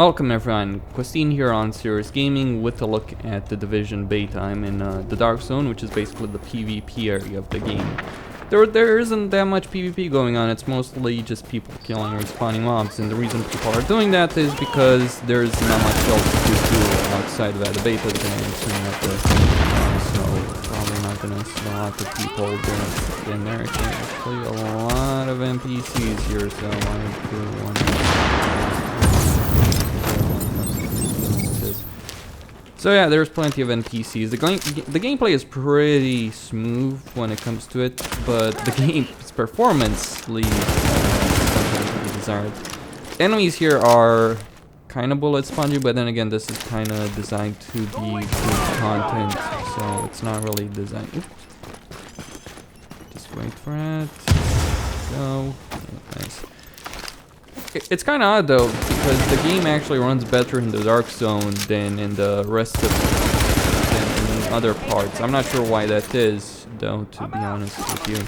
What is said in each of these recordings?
Welcome everyone, Christine here on Serious Gaming with a look at the Division beta. I'm in the Dark Zone, which is basically the PvP area of the game. There isn't that much PvP going on, it's mostly just people killing or respawning mobs, and the reason people are doing that is because there's not much else to do outside of that. The beta is going to be soon at so probably not going to see a lot of people doing in there. Actually, a lot of NPCs here, so I do want to... So yeah, there's plenty of NPCs. The gameplay is pretty smooth when it comes to it, but the game's performance leaves something to be desired. Enemies here are kind of bullet spongy, but then again, this is kind of designed to be good content, so it's not really designed. Oops. Just wait for it. Go. Nice. It's kind of odd though, because the game actually runs better in the Dark Zone than in the rest of than in other parts. I'm not sure why that is, though, to be honest with you.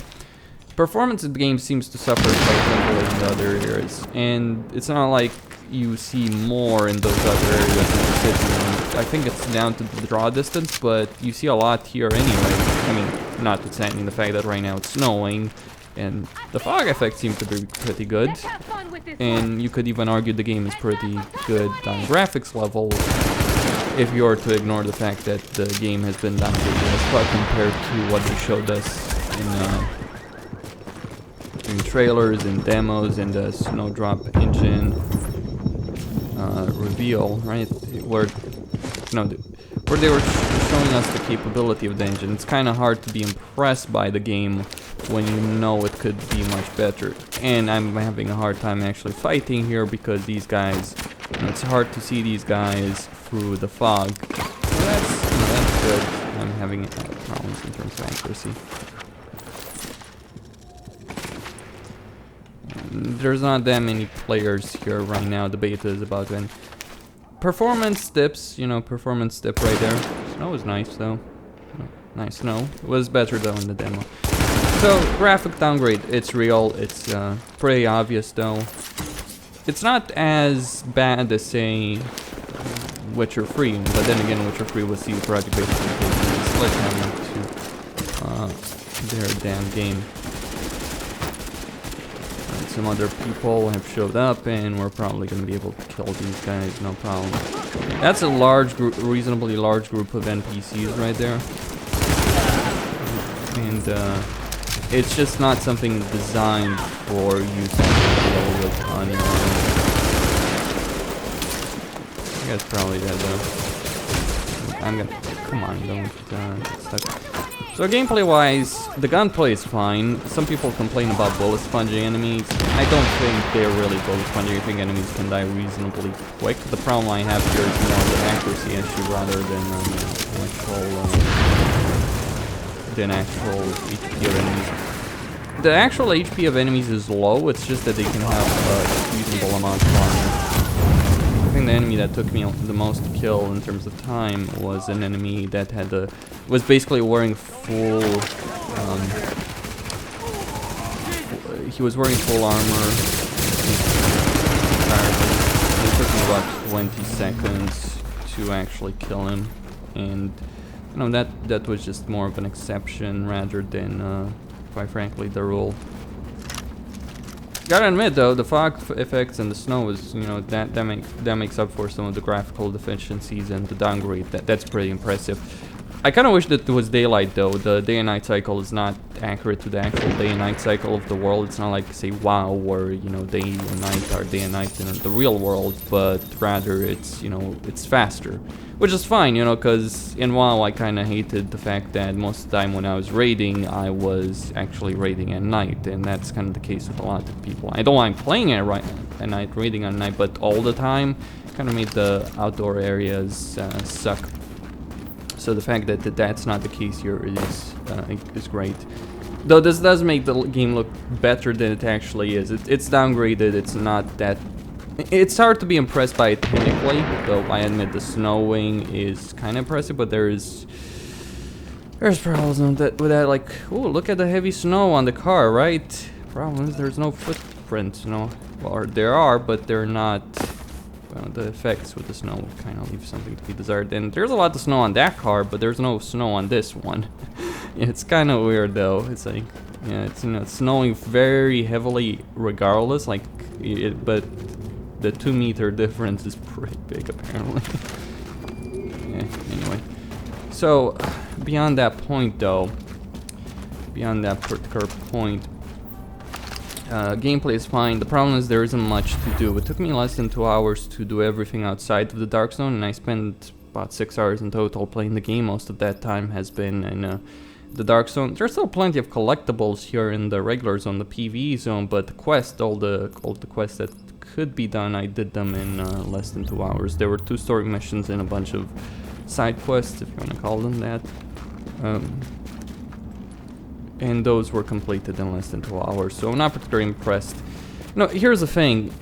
Performance of the game seems to suffer quite heavily in the other areas, and it's not like you see more in those other areas in the city. And I think it's down to the draw distance, but you see a lot here anyway. I mean, notwithstanding the fact that right now it's snowing. And the fog effect seems to be pretty good, and you could even argue the game is pretty good on graphics level if you were to ignore the fact that the game has been downgraded as well compared to what they showed us in trailers and demos and the Snowdrop engine reveal, right? Where they were showing us the capability of the engine. It's kind of hard to be impressed by the game when you know it could be much better. And I'm having a hard time actually fighting here because these guys, it's hard to see these guys through the fog. So that's good. I'm having problems in terms of accuracy. There's not that many players here right now. The beta is about to end. Performance dips, performance dip right there. Snow is nice though. Nice snow. It was better though in the demo. So, graphic downgrade, it's real. It's pretty obvious though. It's not as bad as, say, Witcher 3, but then again, Witcher 3 was CD Projekt basically taking sledgehammer to their damn game. Some other people have showed up, and we're probably going to be able to kill these guys, no problem. That's a large group, reasonably large group of NPCs right there. And it's just not something designed for you to deal with on your own. I guess probably dead though. I'm gonna... Come on, don't get stuck. So gameplay-wise, the gunplay is fine. Some people complain about bullet spongy enemies. I don't think they're really bullet spongy. I think enemies can die reasonably quick. The problem I have here is more of an accuracy issue rather than actual HP of enemies. The actual HP of enemies is low. It's just that they can have a reasonable amount of armor. I think the enemy that took me the most to kill in terms of time was an enemy that was basically wearing full he was wearing full armor. It took me about 20 seconds to actually kill him, and that was just more of an exception rather than quite frankly the rule. Gotta admit though, the fog effects and the snow is, that makes up for some of the graphical deficiencies and the downgrade. That's pretty impressive. I kind of wish that it was daylight though. The day and night cycle is not accurate to the actual day and night cycle of the world. It's not like, say, WoW, where day and night are day and night in the real world, but rather it's it's faster, which is fine, because in WoW I kind of hated the fact that most of the time when I was raiding, I was actually raiding at night, and that's kind of the case with a lot of people. I don't mind playing at night, raiding at night, but all the time kind of made the outdoor areas suck. So the fact that that's not the case here is great. Though this does make the game look better than it actually is. It's downgraded. It's not that... It's hard to be impressed by it technically, though I admit the snowing is kind of impressive, but there's problems with that, like, oh, look at the heavy snow on the car, right? Problem is there's no footprints, or there are, but they're not... the effects with the snow kind of leave something to be desired. And there's a lot of snow on that car, but there's no snow on this one. It's kind of weird though. It's like, yeah, it's, you know, it's snowing very heavily regardless. Like, but the 2-meter difference is pretty big apparently. Yeah, anyway. So beyond that point though, beyond that particular point, gameplay is fine. The problem is there isn't much to do. It took me less than 2 hours to do everything outside of the Dark Zone, and I spent about 6 hours in total playing the game. Most of that time has been in the Dark Zone. There's still plenty of collectibles here in the regular zone, the PvE zone, but the quest, all the quests that could be done, I did them in less than 2 hours. There were 2 story missions and a bunch of side quests, if you want to call them that. And those were completed in less than 2 hours, so I'm not particularly impressed. No, here's the thing.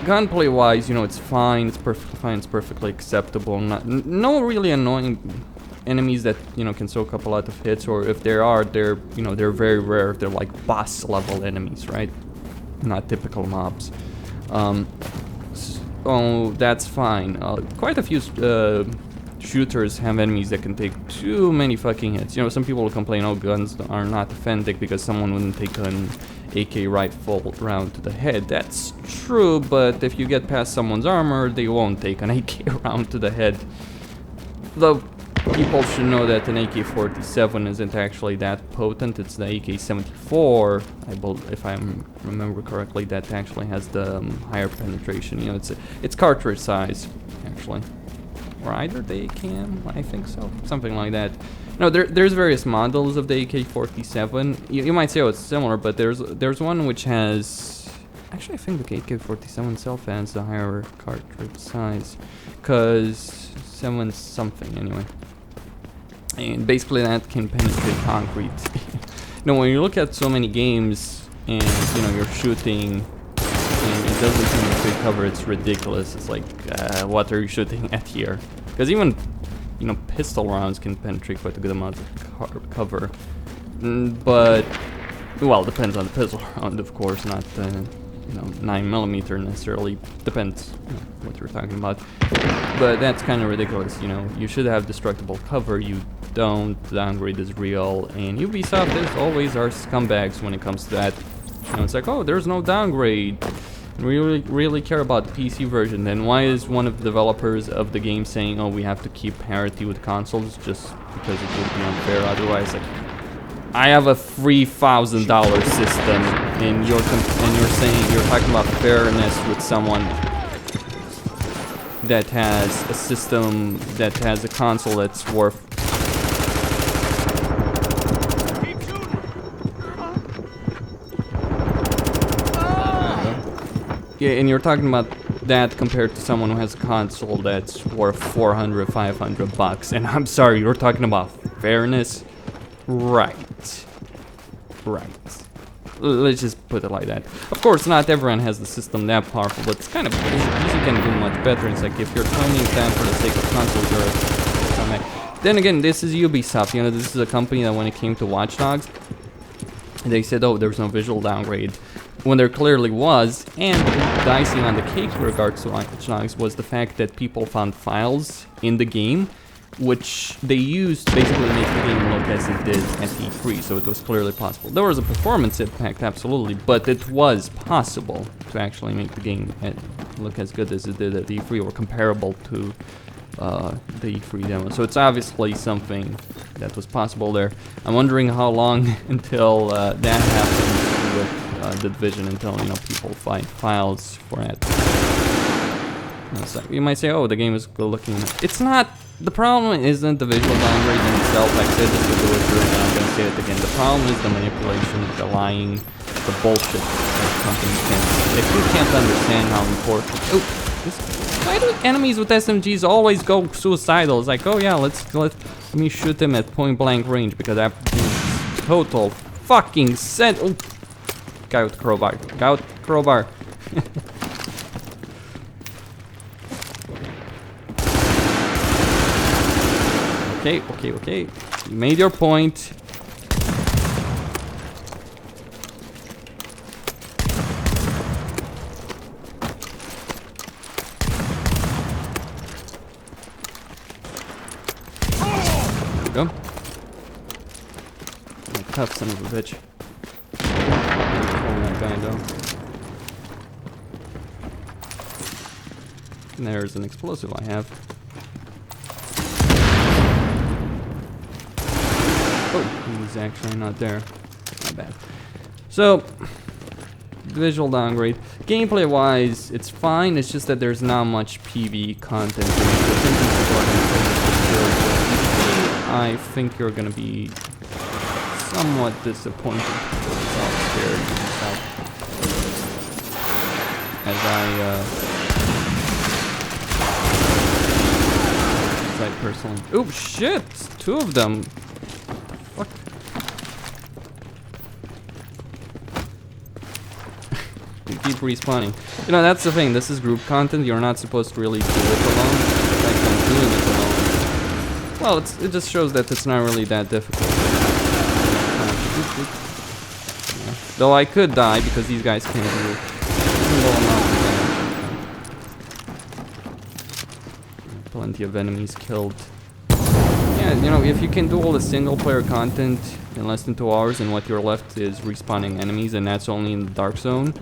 Gunplay wise, you know, it's fine, it's perfectly fine, it's perfectly acceptable. No really annoying enemies that, you know, can soak up a lot of hits, or if there are, they're, you know, they're very rare. They're like boss level enemies, right? Not typical mobs. So that's fine. Quite a few shooters have enemies that can take too many fucking hits. You know, some people will complain, oh, guns are not authentic because someone wouldn't take an AK rifle round to the head. That's true, but if you get past someone's armor, they won't take an AK round to the head. Though people should know that an AK-47 isn't actually that potent. It's the AK-74, if I remember correctly, that actually has the higher penetration. You know, it's cartridge size, actually. Or either the AKM, I think so, something like that. No, there's various models of the AK-47. You might say, oh, it's similar, but there's one which has, actually I think the AK-47 itself has the higher cartridge size, cause 7 something anyway. And basically that can penetrate concrete. Now, when you look at so many games and, you know, you're shooting and it doesn't penetrate cover, it's ridiculous. It's like, what are you shooting at here? Because even, you know, pistol rounds can penetrate quite a good amount of cover. But, well, it depends on the pistol round, of course, not the, you know, 9mm necessarily. Depends, you know, what you're talking about. But that's kind of ridiculous, you know. You should have destructible cover. You don't. The downgrade is real. And Ubisoft is always our scumbags when it comes to that. You know, it's like, oh, there's no downgrade. We really care about the PC version. Then why is one of the developers of the game saying, oh, we have to keep parity with consoles just because it would be unfair otherwise? Like, I have a $3,000 system, and you're saying you're talking about fairness with someone that has a system that has a console that's worth. Yeah, and you're talking about that compared to someone who has a console that's worth $400, $500, and I'm sorry, you're talking about fairness? Right. Let's just put it like that. Of course, not everyone has the system that powerful, but it's kind of easy can do much better. It's like if you're toning it down for the sake of consoles, you're then again, this is Ubisoft. You know, this is a company that when it came to Watch Dogs, they said, oh, there's no visual downgrade, when there clearly was. And the icing on the cake with regards to Watch Dogs was the fact that people found files in the game which they used to basically make the game look as it did at E3, so it was clearly possible. There was a performance impact, absolutely, but it was possible to actually make the game look as good as it did at E3, or comparable to the E3 demo. So it's obviously something that was possible there. I'm wondering how long until that happens with the Division, until, you know, people find files for it. So you might say, oh, the game is good looking. It's not. The problem isn't the visual downgrade in itself. I said this with the Witcher, and I'm going to say it again. The problem is the manipulation, the lying, the bullshit that companies can. If you can't understand how important. Oh, why do enemies with SMGs always go suicidal? It's like, oh yeah, let me shoot them at point blank range because I have total fucking sense. Oh, guy with the crowbar. Guy with the crowbar. Okay. You made your point. go. Oh, tough son of a bitch. Oh my god, though. And there's an explosive I have. Oh, he's actually not there. Not bad. So, visual downgrade. Gameplay wise, it's fine. It's just that there's not much PvE content. I think you're gonna be somewhat disappointed. Scared as I personally. Oh shit! Two of them. What the fuck? They keep respawning. You know, that's the thing. This is group content. You're not supposed to really do it alone. Like I'm doing it alone. Well, it just shows that it's not really that difficult. Yeah. Though I could die because these guys can't do plenty of enemies killed. Yeah, you know, if you can do all the single player content in less than 2 hours and what you're left is respawning enemies and that's only in the dark zone,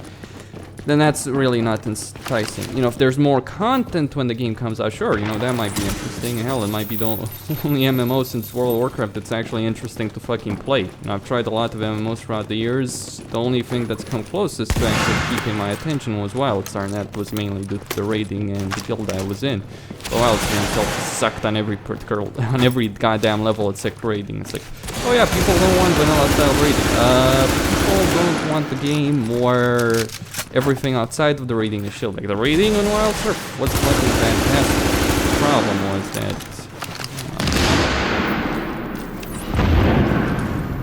then that's really not enticing. You know, if there's more content when the game comes out, sure, you know, that might be interesting. Hell, it might be the only MMO since World of Warcraft that's actually interesting to fucking play. You know, I've tried a lot of MMOs throughout the years. The only thing that's come closest to actually keeping my attention was Wildstar, and that was mainly due to the raiding and the guild I was in. The Wildstar itself sucked on every goddamn level except raiding. It's like, oh yeah, people don't want vanilla style raiding. People don't want the game where everything outside of the raiding is shield. Like the raiding on Wild Surf, what's fucking fantastic. The problem was that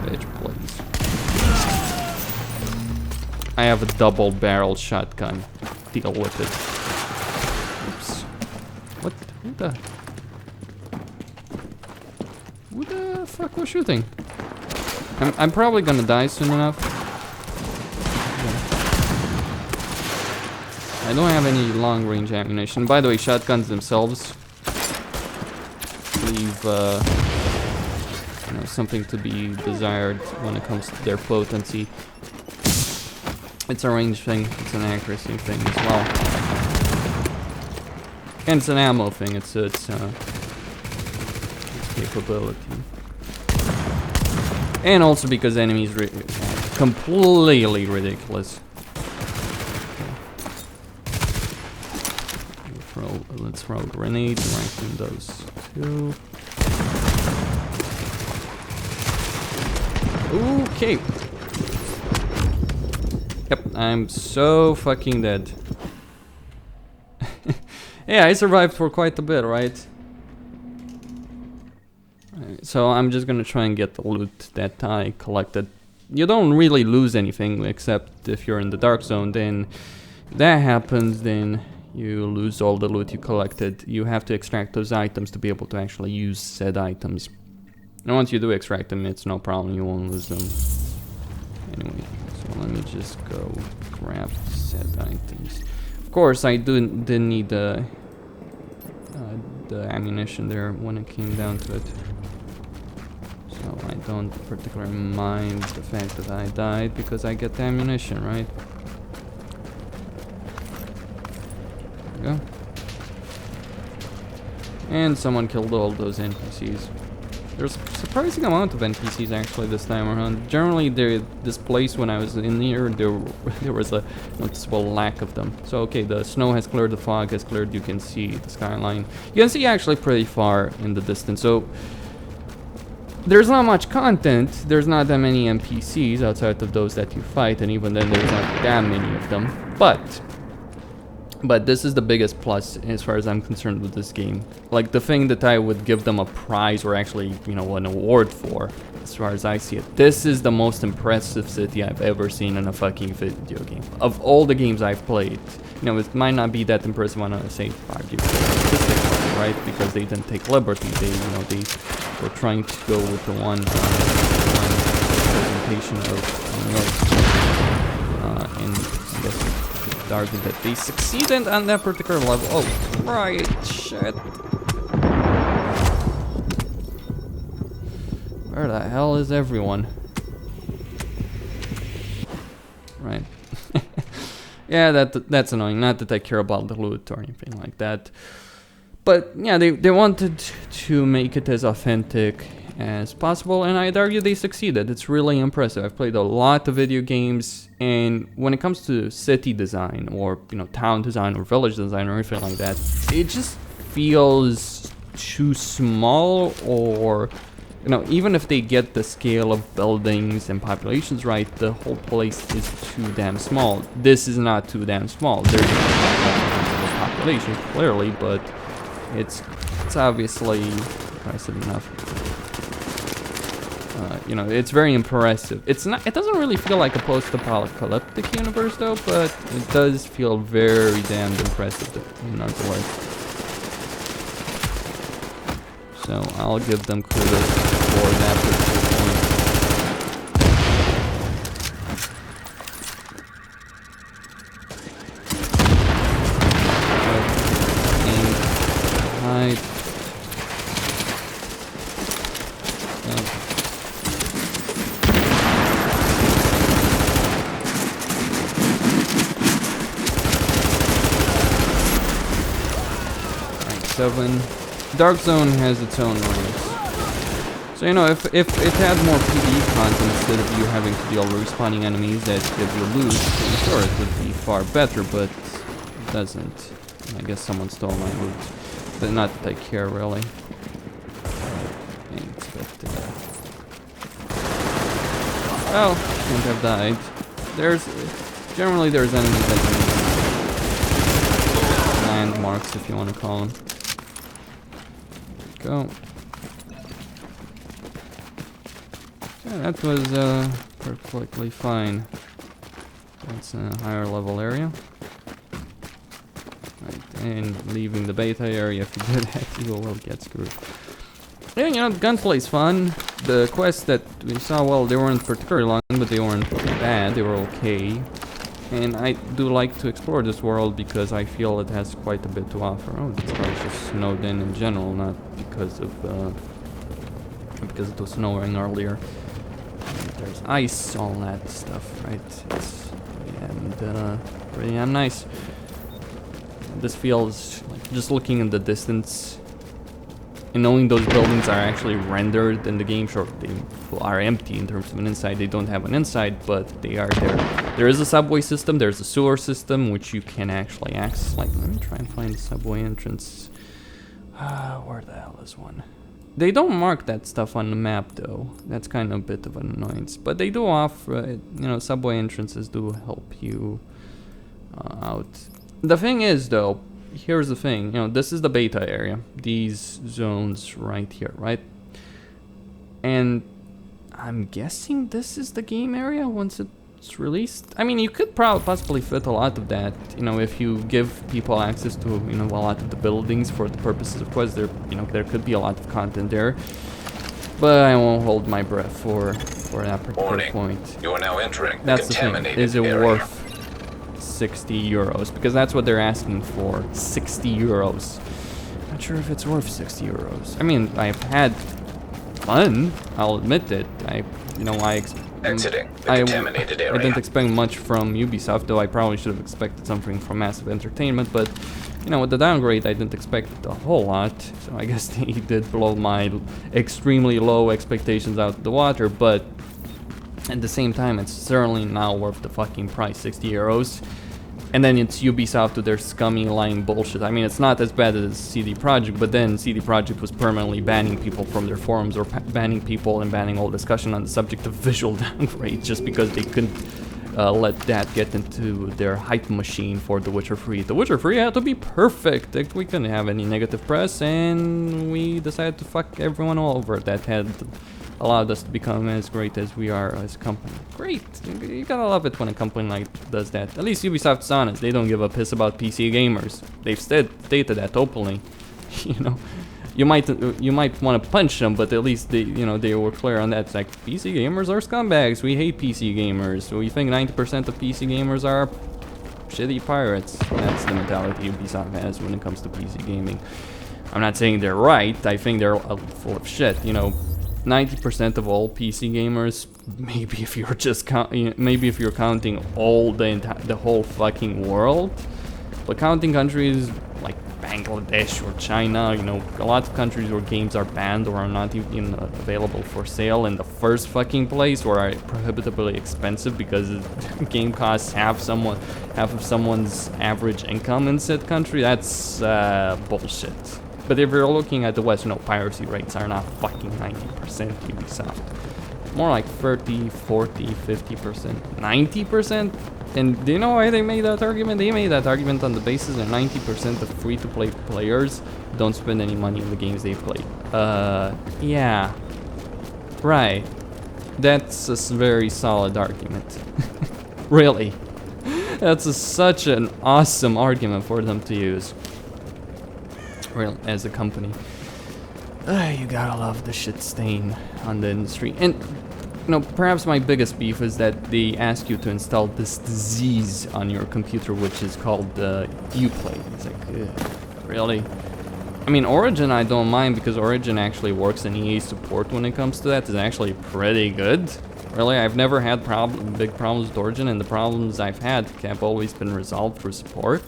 bitch, please. I have a double-barreled shotgun. Deal with it. Oops. What? Who the fuck was shooting? I'm probably gonna die soon enough. I don't have any long-range ammunition. By the way, shotguns themselves leave, you know, something to be desired when it comes to their potency. It's a range thing. It's an accuracy thing as well, and it's an ammo thing. It's capability, and also because enemies completely ridiculous. Let's throw grenades right in those two. Okay. Yep, I'm so fucking dead. Yeah, I survived for quite a bit, right? So I'm just gonna try and get the loot that I collected. You don't really lose anything except if you're in the dark zone. Then that happens, then you lose all the loot you collected. You have to extract those items to be able to actually use said items. And once you do extract them, it's no problem, you won't lose them. Anyway, so let me just go grab said items. Of course, I didn't need the ammunition there when it came down to it. So I don't particularly mind the fact that I died because I get the ammunition, right? Go. And someone killed all those NPCs. There's a surprising amount of NPCs actually this time around. Generally, this place when I was in here, there was a noticeable lack of them. So okay, the snow has cleared, the fog has cleared. You can see the skyline. You can see actually pretty far in the distance. So there's not much content. There's not that many NPCs outside of those that you fight, and even then, there's not that many of them. But this is the biggest plus as far as I'm concerned with this game. Like the thing that I would give them a prize or actually, you know, an award for, as far as I see it. This is the most impressive city I've ever seen in a fucking video game. Of all the games I've played, you know, it might not be that impressive on a say argue, right? Because they didn't take liberty. They, you know, they were trying to go with the one presentation of and I guess argue that they succeeded on that particular level. Oh, right, shit. Where the hell is everyone? Right. Yeah, that's annoying. Not that I care about the loot or anything like that. But yeah, they wanted to make it as authentic as possible, and I'd argue they succeeded. It's really impressive. I've played a lot of video games, and when it comes to city design or, you know, town design or village design or anything like that, it just feels too small, or, you know, even if they get the scale of buildings and populations right, the whole place is too damn small. This is not too damn small. There's a population, clearly, but it's obviously impressive enough. You know, it's very impressive. It's not. It doesn't really feel like a post-apocalyptic universe, though, but it does feel very damn impressive, nonetheless. So I'll give them kudos for that particular point. Hide. Dark Zone has its own rules. So, you know, if it had more PvE content instead of you having to deal with respawning enemies that give you loot, sure, it would be far better, but it doesn't. I guess someone stole my loot. But not that I care, really. Oh, shouldn't have died. Generally there's enemies that can landmarks, if you want to call them. Go. Yeah, that was perfectly fine. That's a higher level area. Right, and leaving the beta area, if you do that, you will get screwed. Yeah, you know, gunplay's fun. The quests that we saw, well, they weren't particularly long, but they weren't bad, they were okay. And I do like to explore this world because I feel it has quite a bit to offer. Oh, this car is just snowed in general, not because it was snowing earlier. And there's ice, all that stuff, right? And pretty damn nice. This feels like, just looking in the distance and knowing those buildings are actually rendered in the game, sure, they are empty in terms of an inside. They don't have an inside, but they are there. There is a subway system, there's a sewer system, which you can actually access. Like, let me try and find the subway entrance. Where the hell is one? They don't mark that stuff on the map, though. That's kind of a bit of an annoyance. But they do offer, you know, subway entrances do help you out. The thing is, though, here's the thing, you know, this is the beta area, these zones right here, right? And I'm guessing this is the game area once it's released. I mean, you could possibly fit a lot of that, you know, if you give people access to, you know, a lot of the buildings for the purposes of quests. There, you know, there could be a lot of content there, but I won't hold my breath for that particular point. You are now entering That's the thing. Is it worth 60 euros? Because that's what they're asking for, 60 euros. Not sure if it's worth 60 euros. I mean, I've had fun, I'll admit it. Exiting the contaminated area. I didn't expect much from Ubisoft, though I probably should have expected something from Massive Entertainment, but, you know, with the downgrade, I didn't expect a whole lot, so I guess they did blow my extremely low expectations out of the water, but at the same time, it's certainly not worth the fucking price, 60 euros. And then it's Ubisoft with their scummy, lying bullshit. I mean, it's not as bad as CD Projekt, but then CD Projekt was permanently banning people from their forums, or banning people and banning all discussion on the subject of visual downgrade, just because they couldn't let that get into their hype machine for The Witcher 3. The Witcher 3 had to be perfect. We couldn't have any negative press, and we decided to fuck everyone over that had allowed us to become as great as we are as a company. Great! You gotta love it when a company like does that. At least Ubisoft's honest. They don't give a piss about PC gamers. They've stated that openly. You know, you might want to punch them, but at least they were clear on that. It's like, PC gamers are scumbags. We hate PC gamers. We think 90% of PC gamers are shitty pirates. That's the mentality Ubisoft has when it comes to PC gaming. I'm not saying they're right. I think they're full of shit. You know, 90% of all PC gamers, maybe if you're just maybe if you're counting all the whole fucking world, but counting countries like Bangladesh or China, you know, a lot of countries where games are banned or are not even available for sale, in the first fucking place, or are prohibitively expensive because the game costs half of someone's average income in said country, that's bullshit. But if you're looking at the West, you know, piracy rates are not fucking 90% Ubisoft. More like 30, 40, 50%, 90%? And do you know why they made that argument? They made that argument on the basis that 90% of free-to-play players don't spend any money on the games they play. Yeah. Right. That's a very solid argument. Really. That's such an awesome argument for them to use. Real, as a company. You gotta love the shit stain on the industry. And you know, perhaps my biggest beef is that they ask you to install this disease on your computer, which is called Uplay. It's like, really? I mean, Origin I don't mind, because Origin actually works, and EA support when it comes to that is actually pretty good. Really, I've never had big problems with Origin, and the problems I've had have always been resolved through support,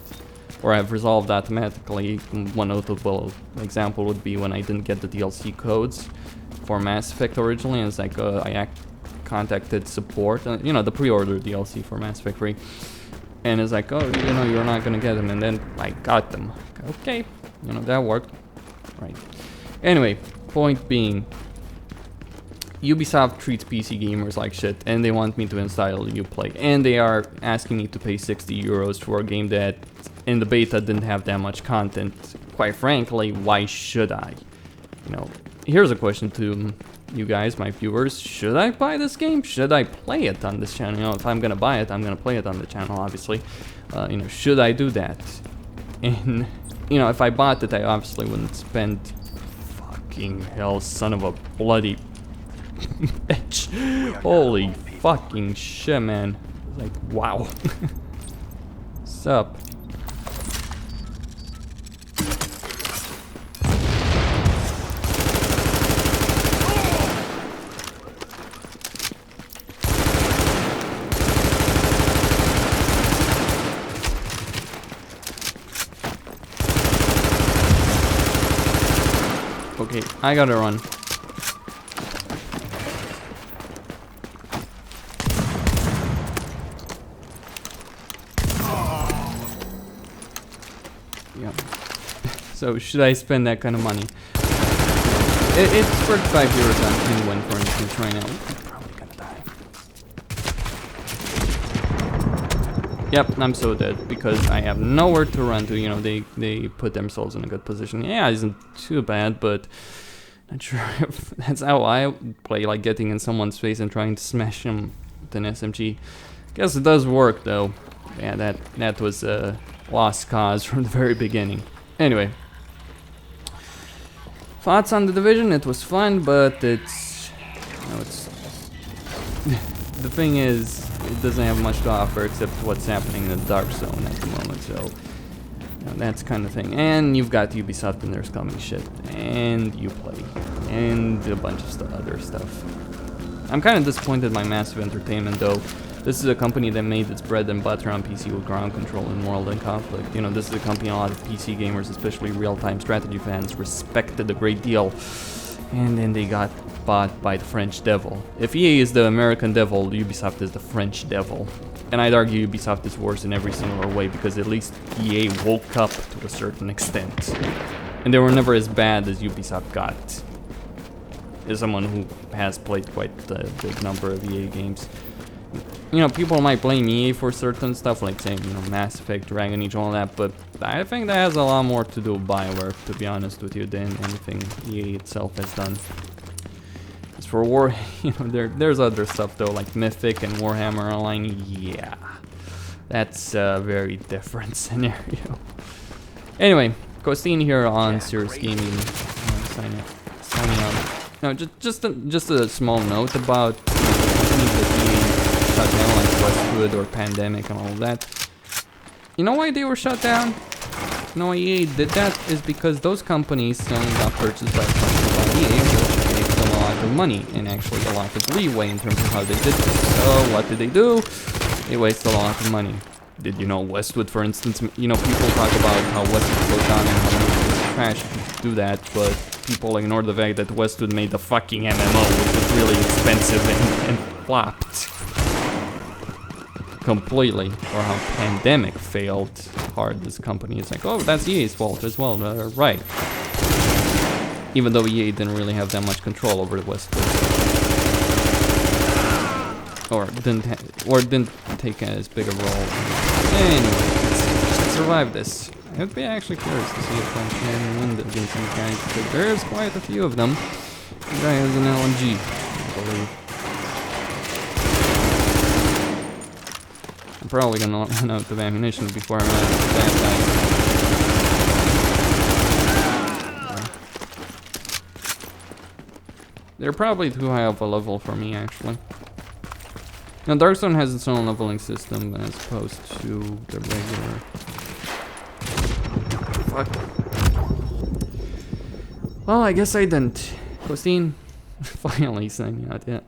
or I've resolved automatically. One notable example would be when I didn't get the DLC codes for Mass Effect originally, and it's like I contacted support, you know, the pre-order DLC for Mass Effect 3, and it's like, oh, you know, you're not gonna get them, and then I got them. Okay, you know, that worked, right? Anyway, point being, Ubisoft treats PC gamers like shit, and they want me to install Uplay, and they are asking me to pay 60 euros for a game that in the beta didn't have that much content. Quite frankly, why should I? You know, here's a question to you guys, my viewers. Should I buy this game? Should I play it on this channel? You know, if I'm gonna buy it, I'm gonna play it on the channel, obviously. You know, should I do that? And, you know, if I bought it, I obviously wouldn't spend... Fucking hell, son of a bloody... bitch. Holy fucking shit, man. Like, wow. Sup? Okay, I gotta run. Yeah. So, should I spend that kind of money? It's 45 euros on Penguin, for instance, right now. I'm probably gonna die. Yep, I'm so dead, because I have nowhere to run to. You know, they put themselves in a good position. Yeah, it isn't too bad, but not sure if that's how I play, like getting in someone's face and trying to smash him with an SMG. Guess it does work, though. Yeah, that was a lost cause from the very beginning. Anyway, thoughts on The Division? It was fun, but it's, you know, it's the thing is, it doesn't have much to offer except what's happening in the Dark Zone at the moment. So, you know, that's kind of thing. And you've got Ubisoft and there's coming shit, and Uplay, and a bunch of other stuff. I'm kind of disappointed by Massive Entertainment, though. This is a company that made its bread and butter on PC with ground control in World and Conflict. You know, this is a company a lot of PC gamers, especially real-time strategy fans, respected a great deal. And then they got bought by the French devil. If EA is the American devil, Ubisoft is the French devil. And I'd argue Ubisoft is worse in every single way, because at least EA woke up to a certain extent. And they were never as bad as Ubisoft got. As someone who has played quite a big number of EA games. You know, people might blame EA for certain stuff, like saying, you know, Mass Effect, Dragon Age, all that, but I think that has a lot more to do with BioWare, to be honest with you, than anything EA itself has done. As for War, you know, there's other stuff though, like Mythic and Warhammer Online. Yeah, that's a very different scenario. Anyway, Costin here on Serious Gaming. Signing up. No, just a small note about companies that EA shut down, like Westwood or Pandemic and all of that. You know why they were shut down? You know why EA did that? Is because those companies only got purchased by EA, which gave them a lot lot of money and actually a lot of leeway in terms of how they did this. So what did they do? They wasted a lot of money. Did you know Westwood, for instance, you know, people talk about how Westwood goes down and how much it's trash if you do that, but people ignore the fact that Westwood made the fucking MMO, which was really expensive and flopped completely, or how Pandemic failed hard. This company is like, oh, that's EA's fault as well, right? Even though EA didn't really have that much control over the Westwood, or didn't take as big a role. Anyway, let's survive this. I'd be actually curious to see if I can win against these guys, because there's quite a few of them. The guy has an LMG, I believe. I'm probably gonna run out of ammunition before I run out of that guy. They're probably too high of a level for me, actually. Now, Darkstone has its own leveling system as opposed to the regular. Fuck. Well, I guess I didn't. Christine, finally signing out, yeah.